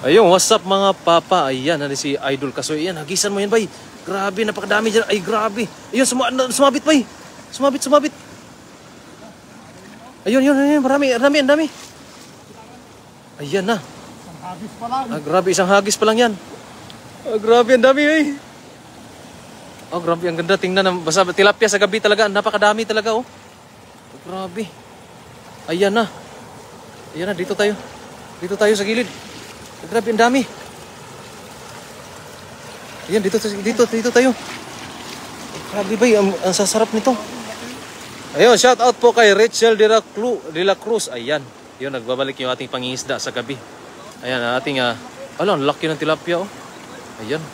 Ayun, what's up mga papa? Ayan, ano si Idol Kasoy. Ayan, hagisan mo yan, bay. Grabe, napakadami dyan. Ay, grabe. Ayun, sumabit, bay. Sumabit. Ayun, marami, ang dami. Ayan na. Isang hagis pa lang. Grabe, isang hagis pa lang yan. Grabe, ang dami, eh. Grabe, ang ganda. Tingnan, basta tilapia sa gabi talaga. Napakadami talaga, oh. Grabe. Ayan na. Dito tayo. Dito tayo sa gilid. Grabe, ang dami. Ayan, dito tayo. Grabe ba, ang sasarap nito. Ayun, shout out po kay Rachel de la Cruz. Ayan, yun, nagbabalik yung ating pangingisda sa gabi. Ayan, ating, ang laki ng tilapia, oh. Ayan.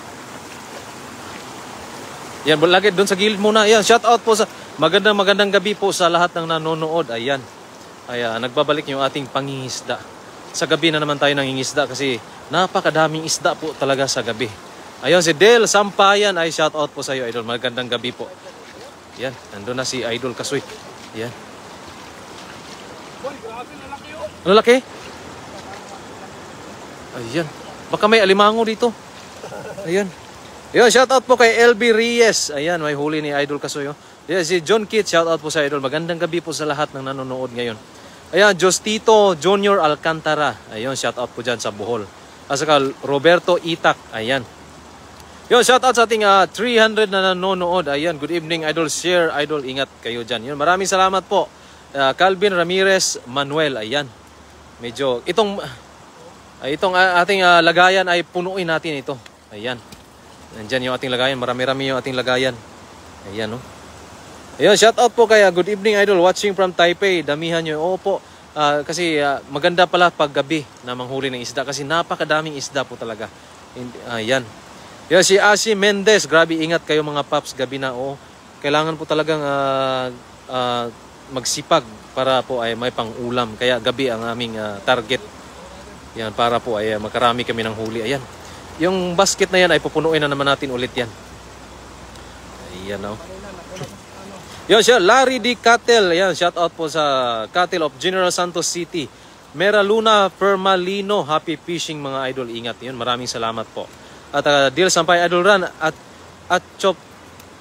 Yan, lagi doon sa gilid muna. Ayan, shout out po sa magandang gabi po sa lahat ng nanonood. Ayan. Ayan, nagbabalik yung ating pangingisda. Sa gabi na naman tayo nangingisda kasi napakadaming isda po talaga sa gabi. Ayun, si Del Sampayan ay shout out po sa iyo, Idol. Magandang gabi po. Yan, nandun na si Idol Kasoy. Yan. Boy, grabe, lalaki yun. Lalaki? Ayan. Baka may alimango dito. Ayan. Ayun, shout out po kay LB Reyes. Ayan, may huli ni Idol Kasoy. Oh. Yan, si John Kit, shout out po sa Idol. Magandang gabi po sa lahat ng nanonood ngayon. Ayan, Justito Junior Alcantara. Ayun, shout out po dyan sa Bohol. At saka Roberto Itak. Ayan. Yun, shout out sa ating 300 na nanonood. Ayan, good evening, Idol. Share, Idol. Ingat kayo dyan. Yun, maraming salamat po. Calvin Ramirez Manuel. Ayan. Medyo, itong ating lagayan ay punuin natin ito. Ayan. Nandyan yung ating lagayan. Marami-rami yung ating lagayan. Ayan, oh. Ayun, shout out po kaya good evening, Idol, watching from Taipei. Damihan nyo. Oo po, kasi maganda pala pag gabi na manghuli ng isda kasi napakadaming isda po talaga. Ayan. Yan, si Asi Mendez, grabe, ingat kayo mga paps gabi na. Oo, kailangan po talagang magsipag para po ay may pang-ulam. Kaya gabi ang aming target. Yan, para po ay makarami kami ng huli. Ayan. Yung basket na yan ay pupunuin na naman natin ulit yan. Ayan, oh. Yan siya, Larry D. Cattle. Yan, shout out po sa Cattle of General Santos City. Mera Luna Permalino, happy fishing mga Idol. Ingat yun, maraming salamat po. At Deal Sampay Idol Ran at Chop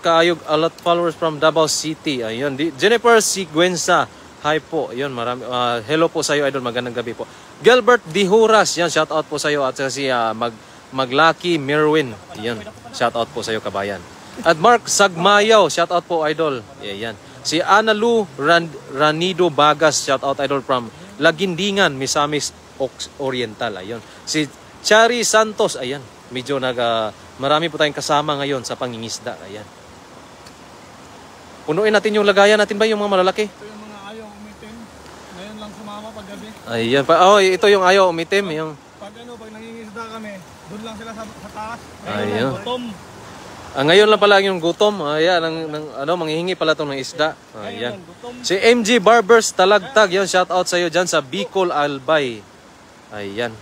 Kaayog, a lot followers from Davao City. Ayun, Jennifer Siguenza. Hi po. Ayun, hello po sa iyo, Idol. Magandang gabi po. Gilbert Dihuras. Yan, shout out po sa iyo. At si Maglaki Merwin. Ayun, shout out po sa iyo, kabayan. At Mark Sagmayaw, shout out po, Idol. Yan. Si Analu Ranido Bagas, shout out, Idol, from Lagindingan, Misamis Oriental. Ayun. Si Chari Santos, ayan. Medyo marami po tayong kasama ngayon sa pangingisda. Ayan. Punuin natin yung lagayan natin ba, yung mga malalaki? Ito yung mga ayaw umitim. Ngayon lang sumama paggabi. Ayan. Ito yung ayaw umitim. Yung... Pag nangingisda kami, doon lang sila sa taas. Ayun. Gutom. Ngayon lang pala yung gutom. Ayan, manghihingi pala itong ng isda. Ayan. Si MG Barbers Talagtag. Yan, shout out sa iyo dyan sa Bicol Albay. Ayan.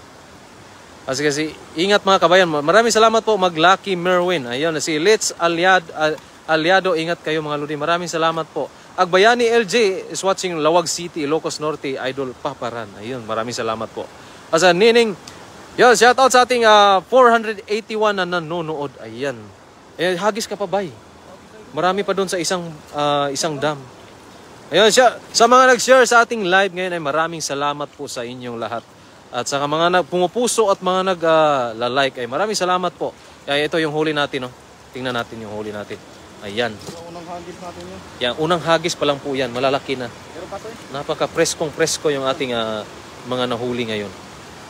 Kasi ingat mga kabayan. Maraming salamat po, Maglaki Merwin. Ayan, si Litz Aliado. Ingat kayo mga ludi. Maraming salamat po. Agbayani LJ is watching Lawag City, Ilocos Norte, Idol Paparan. Ayun, maraming salamat po. Asa Nining. Yan, shout out sa ating 481 na nanonood. Ayan. Hagis ka pa, bay. Marami pa doon sa isang dam. Ayun siya. Sa mga nag-share sa ating live ngayon ay maraming salamat po sa inyong lahat. At sa mga pumupuso at mga nag-like ay maraming salamat po. Ito yung huli natin, no? Tingnan natin yung huli natin. Ayan. Unang hagis natin yun. Yan, unang hagis pa lang po yan. Malalaki na. Napaka-preskong-presko yung ating mga nahuli ngayon.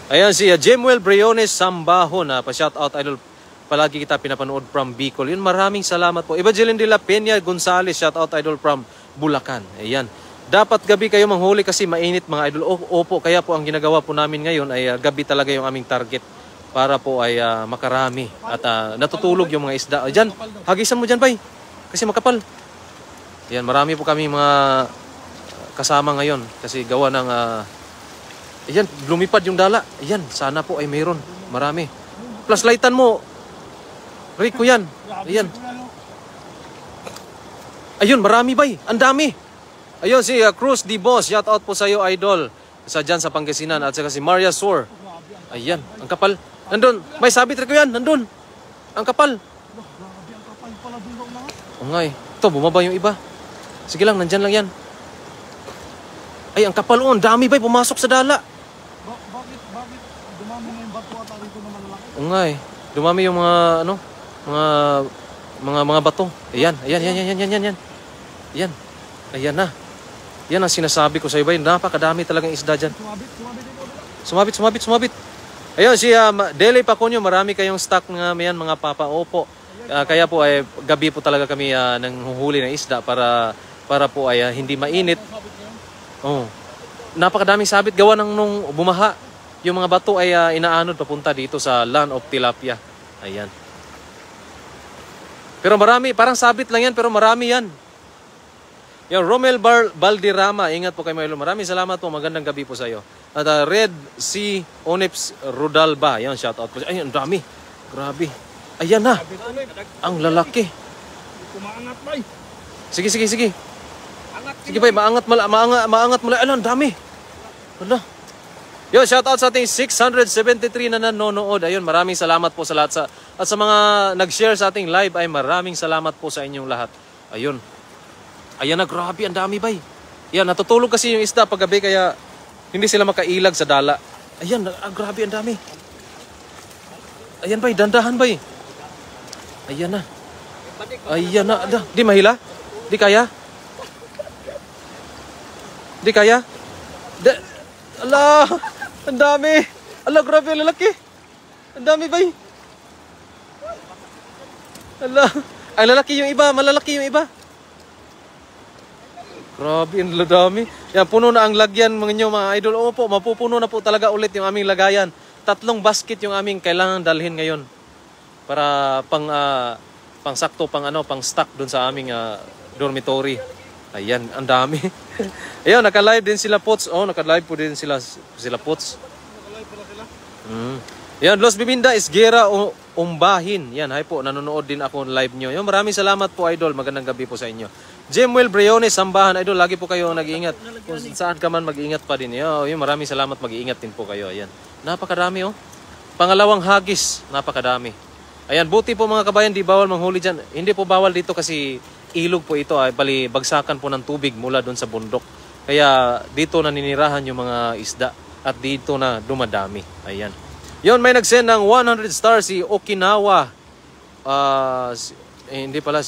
Ayan si Jemuel Briones Sambaho na pa-shout out, Idol. Palagi kita pinapanood from Bicol. Yun, maraming salamat po. Evangeline de la Peña Gonzales, shout out, Idol, from Bulacan. Ayan. Dapat gabi kayo manghuli kasi mainit mga Idol. Opo, kaya po ang ginagawa po namin ngayon ay gabi talaga yung aming target para po ay makarami at natutulog yung mga isda. Diyan, hagisan mo dyan, bay. Kasi makapal. Ayan, marami po kami mga kasama ngayon kasi gawa ng ayan, lumipad yung dala. Ayan, sana po ay mayroon. Marami. Plus lightan mo. Rico yan. Ayan. Ayun, marami bay. Ang dami. Ayun, si Cruz Di Boss. Shout out po sa iyo, Idol. Sa dyan sa Pangasinan. At saka si Maria Sur. Ayan, ang kapal. Nandun, may sabit rin ko yan, nandun. Ang kapal. Grabe, ang kapal pala doon daw mga. O nga eh. Ito, bumaba yung iba. Sige lang, nandyan lang yan. Ay, ang kapal oh, ang dami ba pumasok sa dala. Bakit dumami na yung bato at dito na malalaki? O nga eh. Dumami yung mga, ano, mga bato. Ayan. Ayan. Ayan na. Yan ang sinasabi ko sa iba. Napakadami talagang isda dyan. Sumabit. Ayun, si Dele Pacunyo, marami kayong stock nga yan, mga papa. Opo. Kaya po ay gabi po talaga kami nanghuhuli ng isda para po ay hindi mainit. Oh. Napakadaming sabit gawa ng nung bumaha. Yung mga bato ay inaanod papunta dito sa Land of Tilapia. Ayan. Pero marami, parang sabit lang yan pero marami yan. Yung Romel Baldirama, ingat po kayo mga ilo. Maraming salamat po, magandang gabi po sa iyo. At Red C. Onyx Rudalba, yan, shout out po. Ay, ang dami. Grabe. Ayan na. Ang lalaki. Kumaangat bay. Sige. Sige bay, maangat mula. Ano, ang dami. Ano? Yo, shout out sa ating 673 na nanonood. Ayun, maraming salamat po sa lahat. At sa mga nag-share sa ating live ay maraming salamat po sa inyong lahat. Ayun. Ayan na, grabe, ang dami bay. Yan, natutulog kasi yung isda paggabi kaya hindi sila makailag sa dala. Ayan, grabe, ang dami. Ayan bay, dandahan bay. Ayan na. Di mahila? Di kaya? Ala, ang dami. Ala, grabe, ang lalaki. Ang dami bay. Ala, ang lalaki yung iba, malalaki yung iba. Grabe, ang dami. Yan, puno na ang lagyan mga idol. Opo, mapupuno na po talaga ulit yung aming lagayan. 3 basket yung aming kailangan dalhin ngayon. Para pang sakto, pang stock dun sa aming dormitory. Ayan, ang dami. Ayun, naka-live din sila Pots. Oh, naka-live po din sila Pots. Naka-live pala sila. Yan, Los Bibinda Isgera Umbahin. Yan, hi po, nanonood din ako live nyo. Yan, maraming salamat po idol. Magandang gabi po sa inyo. Jemuel Briones, Sambahan, idol, lagi po kayo nag-iingat. Kung saan ka man mag-iingat pa din. Yun, maraming salamat, mag-iingat din po kayo. Ayan. Napakadami oh. Pangalawang hagis, napakadami. Ayan, buti po mga kabayan, di bawal manghuli dyan. Hindi po bawal dito kasi ilog po ito. Bali, bagsakan po ng tubig mula doon sa bundok. Kaya dito naninirahan yung mga isda at dito na dumadami. Ayan. Yun, may nag-send ng 100 stars si Okinawa. Hindi pala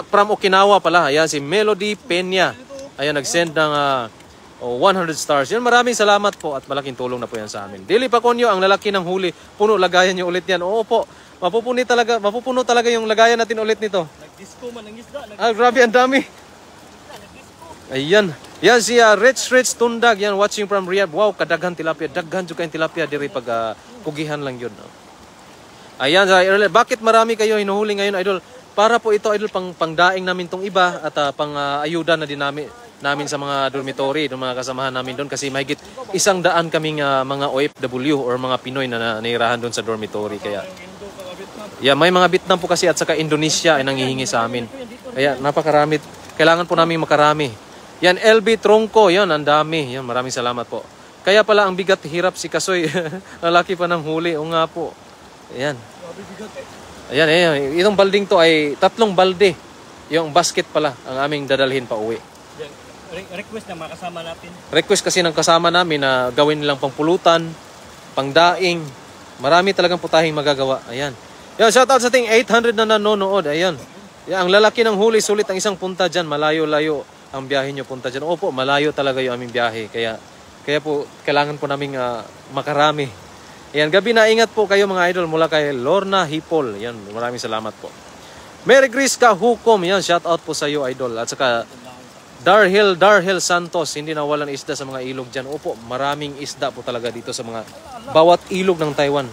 from Okinawa pala. Ayan, si Melody Peña. Ayan, nag-send ng 100 stars. Yan, maraming salamat po at malaking tulong na po yan sa amin. Dili Pacunyo, ang lalaki ng huli. Puno, lagayan nyo ulit yan. Oo po, mapupuno talaga yung lagayan natin ulit nito. Nag-disco man ang isda. Grabe, ang dami. Ayan. Yan si Rich Tundag. Yan, watching from Riyadh. Wow, kadaghan tilapia. Daghan juga yung tilapia. Diri pag kugihan lang yun. Ayan, bakit marami kayo hinuhuli ngayon, idol? Para po ito, idol, pangdaing namin tong iba at pang ayuda na din namin sa mga dormitory, mga kasamahan namin doon kasi mahigit 100 kaming mga OFW or mga Pinoy na nairahan doon sa dormitory. Kaya yeah, may mga Vietnam po kasi at saka Indonesia ay nanghihingi sa amin. Kaya napakarami. Kailangan po namin makarami. Yan, LB Tronco, yan, ang dami. Yan, maraming salamat po. Kaya pala ang bigat hirap si Kasoy. Lalaki pa ng huli. O nga po. Ayan. Ayan. Itong balding to ay 3 balde. Yung basket pala ang aming dadalhin pa uwi. Request na makasama natin. Request kasi ng kasama namin na gawin nilang pangpulutan, pangdaing. Marami talagang putahing magagawa. Ayan. Yan, shoutout sa ating 800 na nanonood. Ayan. Yan, ang lalaki ng huli, sulit ang isang punta dyan. Malayo-layo ang biyahe nyo punta dyan. Opo, malayo talaga yung aming biyahe. Kaya po, kailangan po namin makarami. Ayan, gabi na ingat po kayo mga idol mula kay Lorna Hipol. Ayan, maraming salamat po. Mary Grace Kahukom. Ayan, shoutout po sa iyo idol. At saka Darhel Santos. Hindi nawalan isda sa mga ilog dyan. Opo, maraming isda po talaga dito sa mga bawat ilog ng Taiwan.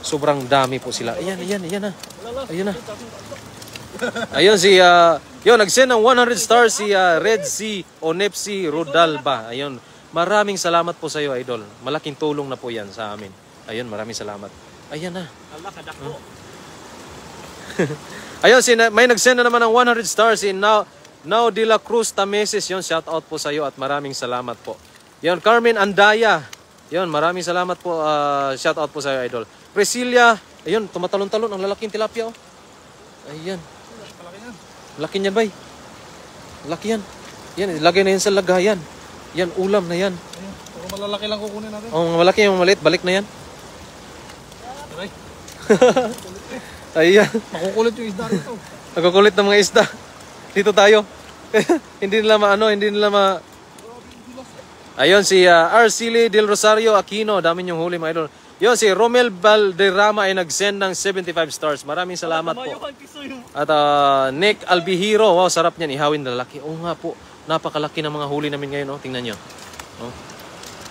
Sobrang dami po sila. Ayan na. Ayan na. Ayun si nag-send ng 100 stars si Red C. Onepsi Rudalba. Ayun, maraming salamat po sa iyo idol. Malaking tulong na po yan sa amin. Ayun, maraming salamat. Ayan na. Ayun, may nag-send na naman ng 100 stars si Now de la Cruz Tameses. Yun, shout out po sa iyo at maraming salamat po. Yun, Carmen Andaya. Yun, maraming salamat po. Shout out po sa idol. Priscilla, ayun, tumatalon-talon ang lalaking tilapia. Oh. Ayan. Malaki yan. Laki niyan, bay. Laki yan. Yan, ilagay na yan sa lagayan. Yan, ulam na yan. Ayun. Puro malalaki lang kukunin natin. Oh, mga malaki, yung maliit, balik na yan. Aray. Ayan. Makukulit yung isda rito. Nagkukulit ng mga isda. Dito tayo. Hindi nila maano, hindi nila ma... Ayun, si Arceli Del Rosario Aquino. Dami niyong huli, mga idol. Yun, si Romel Valderrama ay nag-send ng 75 stars. Maraming salamat po. At Nick Albihiro. Wow, sarap niyan. Ihawin na lalaki. Oo nga po. Napakalaki ng mga huli namin ngayon. Oh. Tingnan nyo. Oh.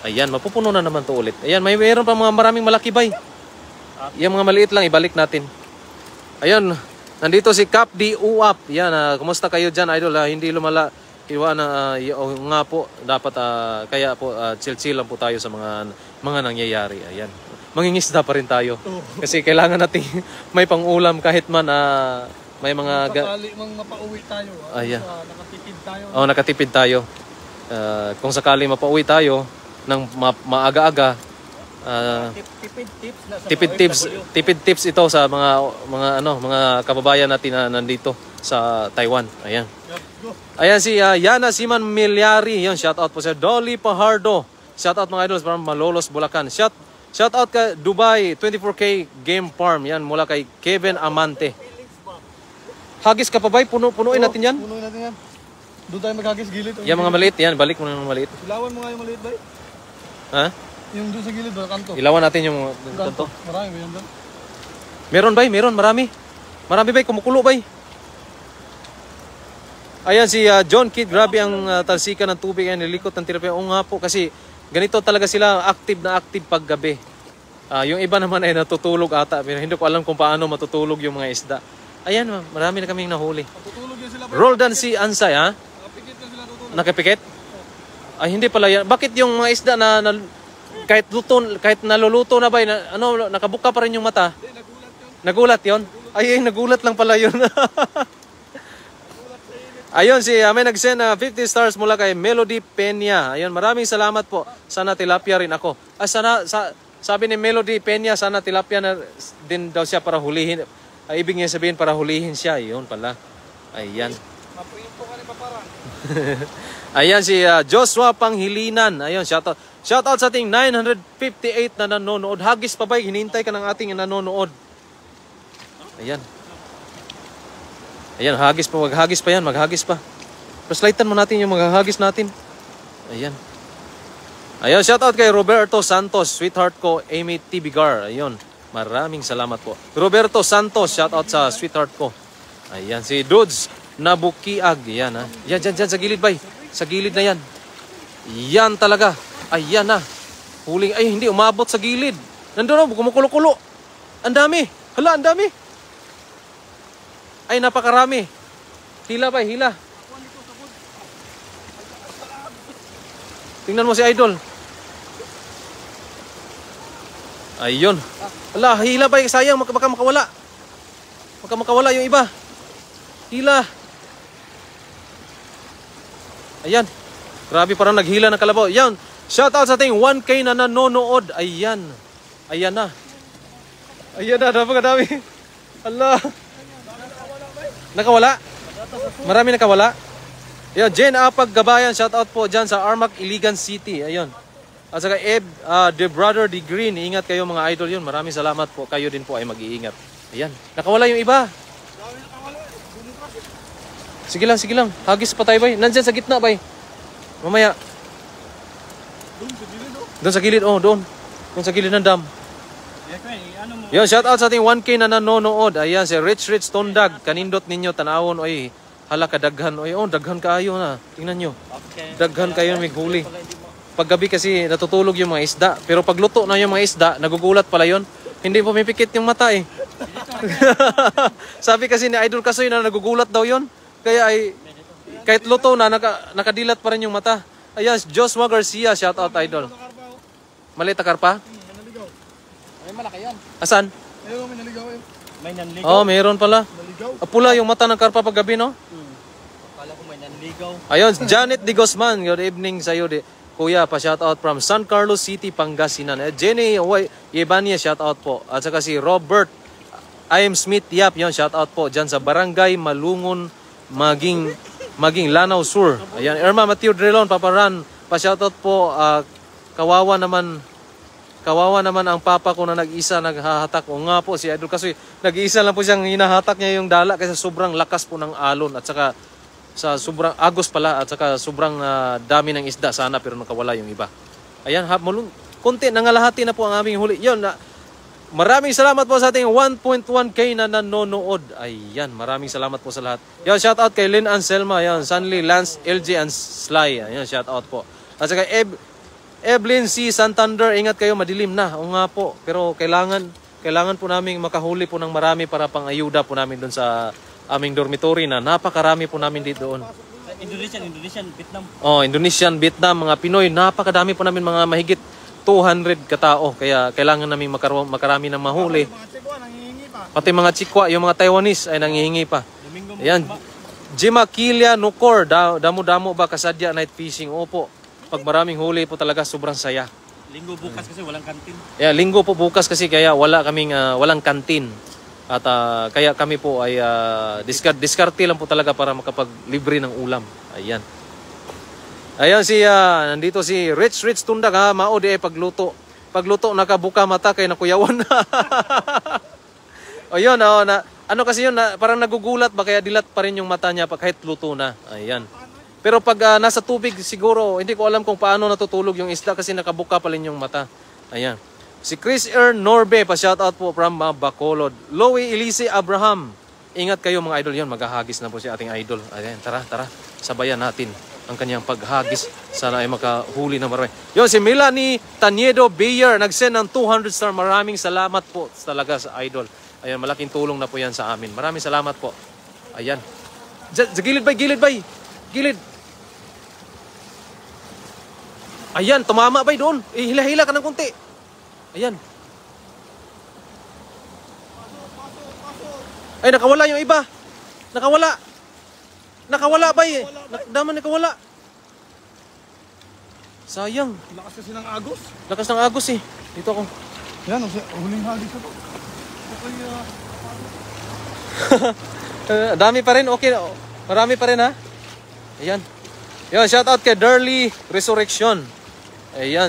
Ayan, mapupuno na naman to ulit. Ayan, mayroon pa mga maraming malaki bay. Yung mga maliit lang, ibalik natin. Ayun, nandito si Cap D. Uap. Yan, kumusta kayo dyan, idol? Hindi lumala. Iwan nga po, dapat kaya po chill-chill lang po tayo sa mga nangyayari. Ayan. Mangingisda pa rin tayo. Kasi kailangan natin may pang-ulam kahit man may mga... Sakali mang mapauwi tayo. Ayan. Nakatipid tayo. Oh, nakatipid tayo. Kung sakali mapauwi tayo ng maaga-aga, tipid tips ito sa mga kababayan natin na nandito sa Taiwan. Ayan. Ayan si Yana Siman Milyari. Yan, shout out po sa Dolly Pahardo. Shout out mga idols from Malolos, Bulacan. Shout out kay Dubai 24K Game Farm. Yan, mula kay Kevin Amante. Hagis ka pa ba? Punuin natin yan. Punuin natin yan. Doon tayo maghagis gilid. Yan mga maliit. Yan, balik mo na ng maliit. Ilawan mo nga yung maliit ba? Ha? Yung doon sa gilid ba? Kanto. Ilawan natin yung kanto. Marami ba yan doon? Meron ba? Meron, marami. Marami ba? Kumukulo ba? Ayan si John Kidd, grabe ang talsika ng tubig ay nilikot ng tilapia. Oo nga po, kasi ganito talaga sila active pag gabi. Yung iba naman ay natutulog ata, pero hindi ko alam kung paano matutulog yung mga isda. Ayan, marami na kaming nahuli. Natutulog yan sila ba? Roldan si Ansay, ha? Nakapikit yan sila tutulog. Nakapikit? Ay, hindi pala yan. Bakit yung mga isda na kahit naluluto na ba, nakabuka pa rin yung mata? Nagulat yun. Ay, nagulat lang pala yun. Ayun, may nag-send 50 stars mula kay Melody Peña. Ayun, maraming salamat po. Sana tilapia rin ako. Sabi ni Melody Peña, sana tilapia na din daw siya para hulihin. Ibig niya sabihin para hulihin siya. Ayun pala. Ayan. Mapuinto ka ni Paparan. Ayan si Joshua Panghilinan. Ayun, shoutout sa ating 958 na nanonood. Hagis pa ba? Hinintay ka ng ating nanonood. Ayan. Ayan, maghagis pa yan, maghagis pa. Flashlightan mo natin yung maghagis natin. Ayan. Ayun, shoutout kay Roberto Santos, sweetheart ko, Amy Tibigar. Ayun, maraming salamat po. Roberto Santos, shoutout sa sweetheart ko. Ayan, si Dudes Nabukiag. Ayan, ha. Yan, dyan, sa gilid, bay. Sa gilid na yan. Yan talaga. Ayan na. Huling, ay, hindi, umabot sa gilid. Nandun, kumukulo-kulo. Ang dami. Hala, ang dami. Ay, napakarami. Hila ba? Hila. Tingnan mo si Idol. Ayun. Ala, hila ba? Sayang, baka makawala. Baka makawala yung iba. Hila. Ayan. Grabe, parang naghila ng kalabaw. Yan. Shout out sa ating 1K na nanonood. Ayan. Ayan na. Ayan na, napakadami. Ala. Nakawala? Marami nakawala? Ayun, Jen Apag Gabayan, shout out po dyan sa Armac, Iligan City. Ayun. At saka The Brother The Green, ingat kayo mga idol yun. Maraming salamat po. Kayo din po ay mag-iingat. Ayan. Nakawala yung iba. Sige lang. Hagis pa tayo, bay. Nandyan sa gitna, bay. Mamaya. Doon sa gilid, oh, doon. Doon sa gilid ng dam. Yo, shout out sa ating 1K na nanonood. Ayan, si Rich Tondag. Kanindot ninyo, tanawon. Oy, hala kadaghan. Oy, oh, daghan kayo na. Tingnan nyo. Daghan kayo may huli. Paggabi kasi natutulog yung mga isda. Pero pag luto na yung mga isda, nagugulat pala yon. Hindi pumipikit yung mata eh. Sabi kasi ni Idol Kasoy na nagugulat daw yon. Kaya ay, kahit luto na, nakadilat pa rin yung mata. Ayan, Joshua Garcia, shout out Idol. Maliit na karpa? Ay, malaki yan. Asan? Ayun, may naligaw eh. May nanligaw? Oh, mayroon pala. Naligaw? Pula yung mata ng karpa pag gabi, no? Akala ko may nanligaw. Ayun, Janet Di Guzman. Good evening sa iyo. Kuya, pa-shoutout from San Carlos City, Pangasinan. Jenny Yebania, shoutout po. At saka si Robert I am Smith, yap, yun, shoutout po. Diyan sa Barangay Malungon, Maging Lanao Sur. Ayan, Irma Matthew Drelon, Paparan, pa-shoutout po. Kawawa naman ang papa ko na nag-isa naghahatak. O nga po si Idol kasi nag-iisa lang po siyang hinahatak niya yung dala kasi sobrang lakas po ng alon at saka sa sobrang agos pala at saka sobrang dami ng isda sana pero nakawala yung iba. Ayan, konti nangalahati na po ang aming huli. Yun, maraming salamat po sa ating 1.1k na nanonood. Ayan, maraming salamat po sa lahat. Yan, shout out kay Lynn Anselma, yan, Sunly, Lance, LG, and Sly. Ayan, shout out po. At saka Evelyn C. Santander, ingat kayo, madilim na. O nga po, pero kailangan po namin makahuli po ng marami para pang-ayuda po namin doon sa aming dormitory na napakarami po namin dito doon. Indonesian, Vietnam. Oh, Indonesian, Vietnam, mga Pinoy, napakadami po namin, mga mahigit 200 katao. Kaya kailangan namin makarami ng mahuli. Mga Cebu, nangihingi pa. Pati mga Chikwa, yung mga Taiwanese ay nangihingi pa. Ayan, Jima Kilia Nukor, damo-damo ba kasadya night fishing? Opo, pag maraming huli po talaga sobrang saya. Linggo bukas kasi walang kantin. Yeah, linggo po bukas kasi kaya walang kantin. At kaya kami po ay diskarte lang po talaga para makapaglibre ng ulam. Ayan. Ayan nandito si Rich Tundak ha, mao di pagluto. Pagluto nakabuka mata kay nakuyawan na. Ayun, ano kasi yun, parang nagugulat ba kaya dilat pa rin yung mata niya pag kahit luto na. Ayan. Pero pag nasa tubig siguro, hindi ko alam kung paano natutulog yung isda kasi nakabuka pa rin yung mata. Ayan. Si Chris Norbe, pa-shoutout po from Bacolod. Loie Elise Abraham. Ingat kayo mga idol. Yun, maghahagis na po si ating idol. Ayan, tara. Sabayan natin ang kanyang paghagis. Sana ay makahuli na marami. Yun, si Melanie Taniedo Bayer. Nag-send ng 200 star. Maraming salamat po talaga sa idol. Ayan, malaking tulong na po yan sa amin. Maraming salamat po. Ayan. Gilid bay. Gilid. Ayan, tumama bay doon. Hila-hila ka ng konti. Ayan. Ay, nakawala yung iba. Nakawala ba eh? Nakawala. Sayang. Lakas kasi ng agos. Lakas ng agos eh. Dito ako. Yan, huling hagis na to. Dami pa rin. Okay. Marami pa rin ha. Ayan. Yan, shout out kay Durley Resurrection. Ayan,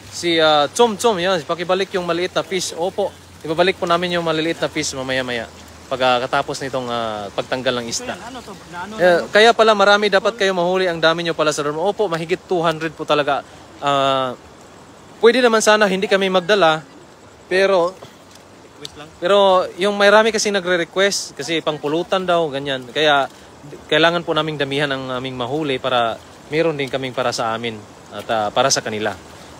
si Chom, yan, pakibalik yung maliit na fish. Opo, ibabalik po namin yung maliliit na fish mamaya-maya pagkatapos nitong pagtanggal ng isda. Kaya pala marami dapat kayo mahuli, ang dami nyo pala sa dorm. Opo, mahigit 200 po talaga. Pwede naman sana hindi kami magdala, pero yung marami kasi nagre-request kasi pangpulutan daw, ganyan. Kaya kailangan po naming damihan ang aming mahuli para meron din kaming para sa amin at para sa kanila.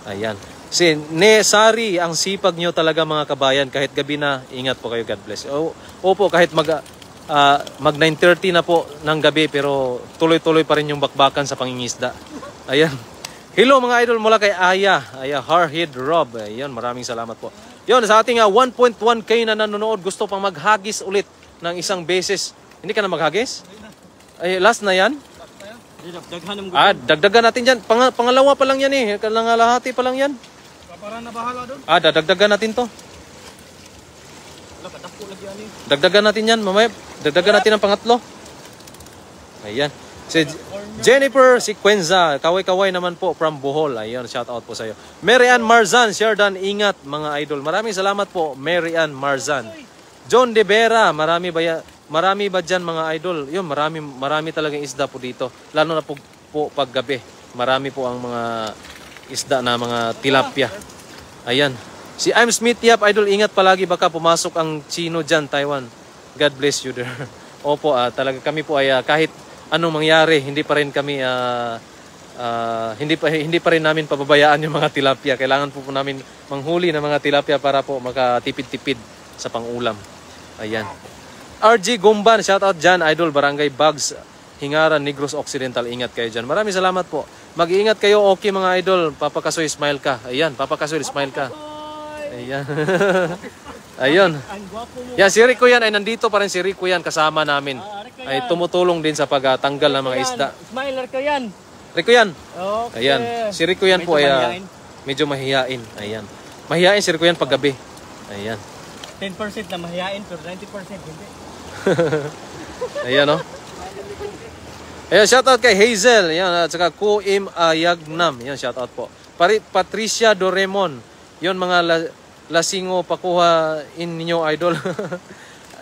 Ayan. Si Nesari, ang sipag nyo talaga mga kabayan. Kahit gabi na, ingat po kayo. God bless. Opo, kahit mag 9:30 na po ng gabi, pero tuloy-tuloy pa rin yung bakbakan sa pangingisda. Ayan. Hello mga idol mula kay Aya Harhead Rob. Ayan, maraming salamat po. Yun, sa ating 1.1k na nanonood, gusto pang maghagis ulit ng isang beses. Hindi ka na maghagis? Ay, last na yan? Dagdagan natin dyan. Pangalawa pa lang yan eh. Kalahati pa lang yan. Para na bahala doon. Dagdagan natin to. Dagdagan natin yan. Mamaya, dagdagan natin ang pangatlo. Ayan. Si Jennifer Sequenza. Kaway-kaway naman po from Bohol. Ayan, shout out po sa iyo. Mary Ann Marzan. Sherdan, ingat mga idol. Maraming salamat po, Mary Ann Marzan. John De Vera. Marami ba dyan mga idol? Yun, marami talagang isda po dito. Lalo na po pag gabi. Marami po ang mga isda na mga tilapia. Ayan. Si I'm Smith, yap, idol, ingat palagi. Baka pumasok ang Chino dyan, Taiwan. God bless you there. Opo, talaga kami po ay kahit anong mangyari, hindi pa rin kami, hindi pa rin namin pababayaan yung mga tilapia. Kailangan po namin manghuli ng mga tilapia para po makatipid-tipid sa pangulam. Ayan. RG Gumban, shout out dyan, idol, Barangay Bugs, Hingaran, Negros Occidental, ingat kayo dyan. Maraming salamat po. Mag-iingat kayo, okay mga idol. Papa Kasoy, smile ka. Ayan, Papa Kasoy, smile ka. Ayan. Ayun. Yan, si Rico yan, ay nandito pa rin si Rico yan, kasama namin. Ay tumutulong din sa pagtanggal ng mga isda. Smiler ka yan. Rico yan. Okay. Ayan. Si Rico yan po ay mahihain. medyo mahihain. Ayan. Mahihain si Rico yan pag gabi. Ayan. 10% na mahihain pero 90% hindi. Ayan oh. Ayan, shoutout kay Hazel. Ayan, at saka Kuim Ayagnam. Ayan, shoutout po. Patricia Doremon. Yun mga lasingo pakuha in ninyo idol.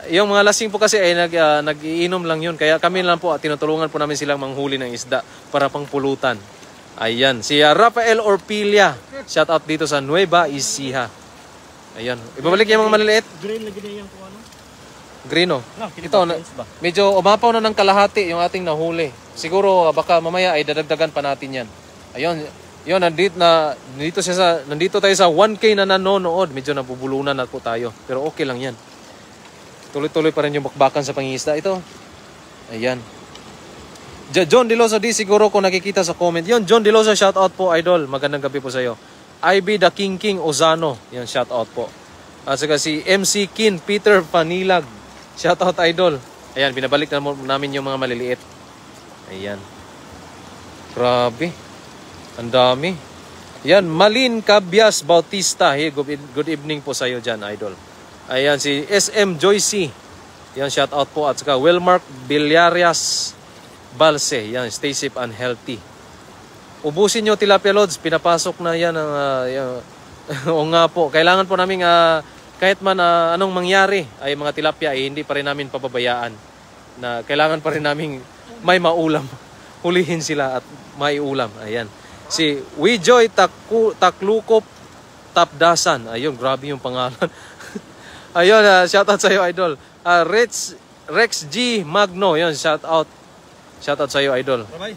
Yung mga lasing po kasi ay nag-iinom lang yun. Kaya kami lang po, tinutulungan po namin silang manghuli ng isda para pang pulutan. Ayan, si Rafael Orpilia. Shout out dito sa Nueva Ecija. Ayan, ibabalik yung mga maliliit. Green lagi na yung kung ano. Green oh. No, Ito, medyo umapaw na ng kalahati yung ating nahuli. Siguro baka mamaya ay dadagdagan pa natin yan. Ayun, yun, nandito tayo sa 1K na nanonood. Medyo nabubulunan na po tayo. Pero okay lang yan. Tuloy-tuloy pa rin yung bakbakan sa pangingisda. Ito. Ayan. John Deloso di siguro kung nakikita sa comment. Yun, John Deloso, shout out po, idol. Magandang gabi po sa iyo. IB the King Ozano. Yan, shout out po. At saka si MC Kin Peter Panilag. Shout out, idol. Ayan, binabalik na namin yung mga maliliit. Ayan. Grabe. Ang dami. Yan, Malin Cabias Bautista. Hey, good evening po sa iyo dyan, idol. Ayan, si SM Joycey. Yan, shout out po. At saka Wilmark Villarias Balse. Yan, stay safe and healthy. Ubusin nyo tilapia loads. Pinapasok na yan. O nga po. Kailangan po namin kahit man anong mangyari ay mga tilapia ay hindi pa rin namin pababayaan. Na kailangan pa rin namin may maulam. Hulihin sila at may ulam. Ayan. Si Wijoy Taklukop Tapdasan. Ayun, grabe yung pangalan. Ayun, shoutout sa iyo, idol. Rex G Magno, yun, shoutout. Shoutout sa iyo, idol. Bye-bye.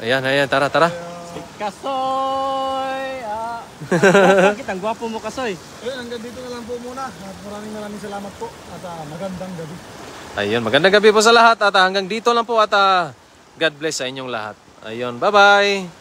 Ayan, tara. Kasoy! Bakit ang gwapo mo, Kasoy? Ayun, hanggang dito na lang po muna. At maraming salamat po. At magandang gabi. Ayun, magandang gabi po sa lahat. At hanggang dito lang po at God bless sa inyong lahat. Ayun, bye-bye!